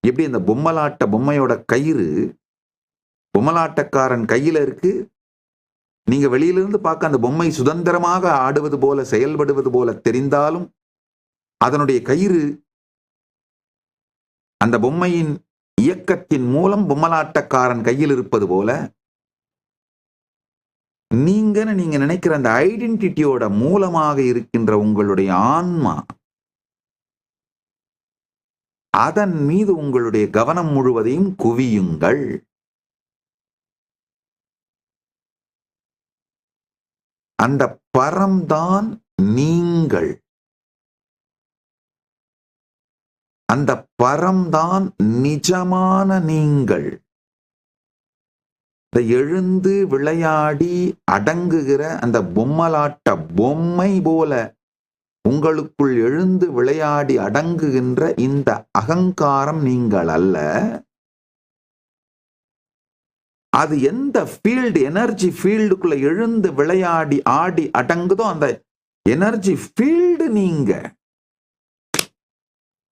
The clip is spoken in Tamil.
எப்படி இந்த பொம்மையோட கயிறு பொம்மலாட்டக்காரன் கையில இருக்கு. நீங்க வெளியிலிருந்து பார்க்க அந்த பொம்மை சுதந்திரமாக ஆடுவது போல, செயல்படுவது போல தெரிந்தாலும் அதனுடைய கயிறு அந்த பொம்மையின் இயக்கத்தின் மூலம் பொம்மலாட்டக்காரன் கையில் இருப்பது போல, நீங்க நினைக்கிற அந்த ஐடென்டிட்டியோட மூலமாக இருக்கின்ற உங்களுடைய ஆன்மா, அதன் மீது உங்களுடைய கவனம் முழுவதையும் குவியுங்கள். அந்த பரம்தான் நீங்கள். அந்த பரம்தான் நிஜமான நீங்கள். எழுந்து விளையாடி அடங்குகிற அந்த பொம்மலாட்ட பொம்மை போல உங்களுக்குள் எழுந்து விளையாடி அடங்குகின்ற இந்த அகங்காரம் நீங்கள் அல்ல. அது எந்த ஃபீல்டு, எனர்ஜி ஃபீல்டுக்குள்ள எழுந்து விளையாடி ஆடி அடங்குதோ அந்த எனர்ஜி ஃபீல்டு நீங்க.